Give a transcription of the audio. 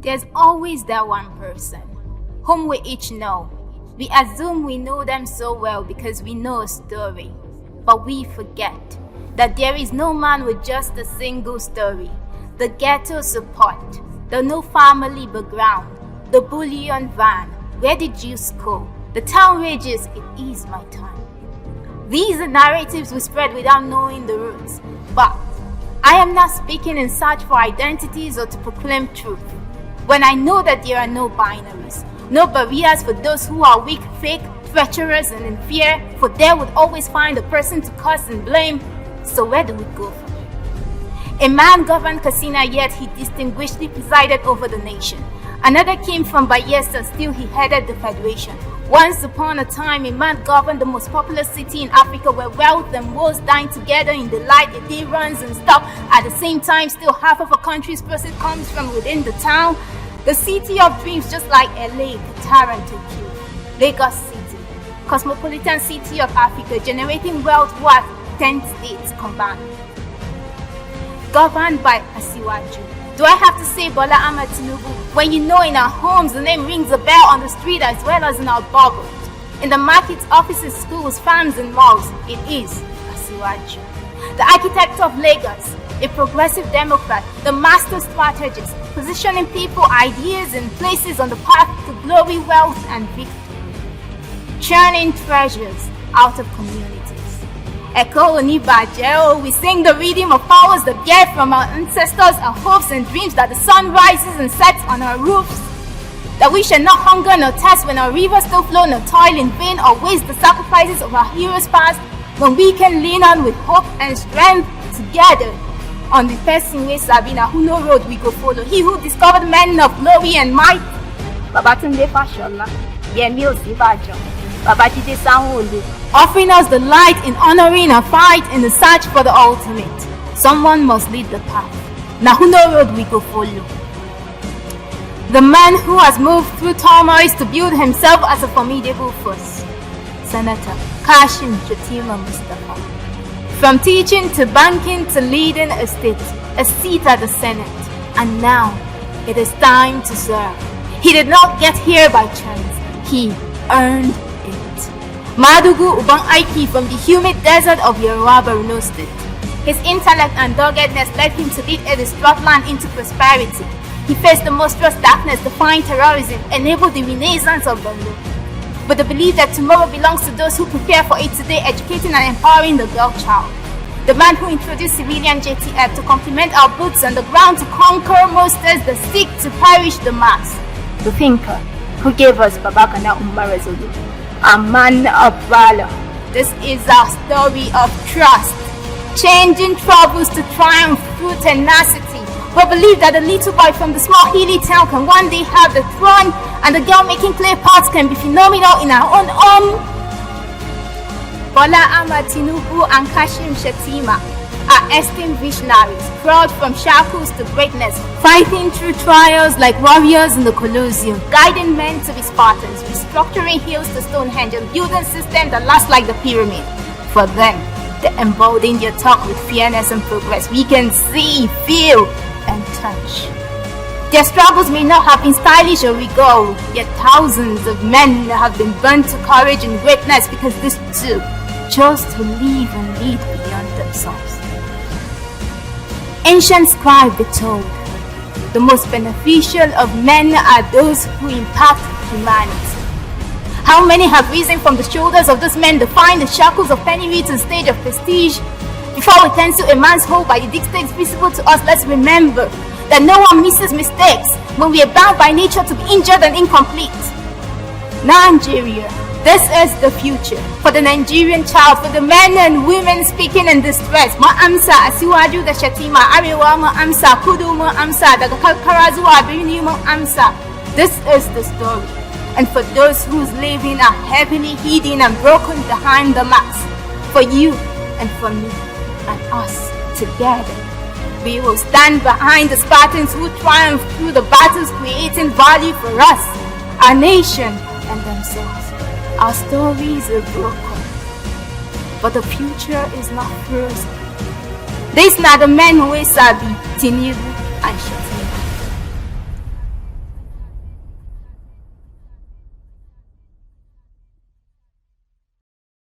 There's always that one person whom we each know. We assume we know them so well because we know a story. But we forget that there is no man with just a single story. The ghetto support, the no family background, the bullion van, where did you school? The town rages, it is my time. These are narratives we spread without knowing the roots. But I am not speaking in search for identities or to proclaim truth. When I know that there are no binaries, no barriers for those who are weak, fake, treacherous, and in fear, for they would always find a person to curse and blame. So where do we go from here? A man governed Katsina, yet he distinguishedly presided over the nation. Another came from Bayelsa, still he headed the federation. Once upon a time, a man governed the most populous city in Africa, where wealth and woes dine together in the light. A day runs and stops. At the same time, still half of a country's proceeds comes from within the town. The city of dreams, just like LA, Qatar, and Tokyo. Lagos City, cosmopolitan city of Africa, generating wealth worth 10 states combined. Governed by Asiwaju. Do I have to say Bola Ahmad TINUBU when you know in our homes the name rings a bell on the street as well as in our bubbles? In the markets, offices, schools, farms, and malls, it is Asiwaju. The architect of Lagos, a progressive Democrat, the master strategist, positioning people, ideas, and places on the path to glory, wealth, and victory. Churning treasures out of communities. Echo Onibajeo, we sing the rhythm of powers that get from our ancestors, our hopes and dreams, that the sun rises and sets on our roofs. That we shall not hunger nor thirst when our rivers still flow, nor toil in vain or waste the sacrifices of our heroes past, when we can lean on with hope and strength together. On the person way Sabina, who no road we go follow. He who discovered men of glory and might. Babatunde Fashola, Yemi Osibajo, Babajide Sanwo-Olu, offering us the light in honoring our fight in the search for the ultimate. Someone must lead the path. Now who no road we go follow. The man who has moved through turmoils to build himself as a formidable force. Senator Kashim Mustafa. From teaching to banking to leading a state, a seat at the Senate, and now it is time to serve. He did not get here by chance, he earned it. Madugu Ubang Aiki from the humid desert of Yoruba Borno State. His intellect and doggedness led him to lead a distraught land into prosperity. He faced the monstrous darkness, defied terrorism, enabled the renaissance of Borno. But the belief that tomorrow belongs to those who prepare for it today, educating and empowering the girl child. The man who introduced civilian JTF to complement our boots on the ground to conquer monsters that seek to perish the mass. The thinker who gave us Babakana Umarazulu, a man of valor. This is our story of trust, changing troubles to triumph through tenacity. We believe that the little boy from the small hilly town can one day have the throne, and the girl making clay pots can be phenomenal in her own home. Bola Ahmad TINUBU and Kashim Shettima are esteemed visionaries, crawled from shackles to greatness, fighting through trials like warriors in the Colosseum, guiding men to be Spartans, restructuring hills to Stonehenge, and building systems that last like the pyramid. For them, they embolden their talk with fairness and progress. We can see, feel, and touch. Their struggles may not have been stylish or regal, yet thousands of men have been burnt to courage and greatness because these two chose to live and lead beyond themselves. Ancient scribe told, the most beneficial of men are those who impact humanity. How many have risen from the shoulders of those men, defying the shackles of penury to the stage of prestige? Before we cancel a man's hold by the dictates visible to us, let's remember that no one misses mistakes when we are bound by nature to be injured and incomplete. Nigeria, this is the future for the Nigerian child, for the men and women speaking in distress. Ma amsa Asiwaju da Shettima, Arewa ma amsa, Kudu ma amsa, daga Karkara zuwa birni ma amsa. This is the story. And for those whose living are heavily hidden and broken behind the mask, for you and for me and us together, we will stand behind the Spartans who triumph through the battles, creating value for us, our nation, and themselves. Our stories are broken, but the future is not frozen. These are the men who sabi TINUBU and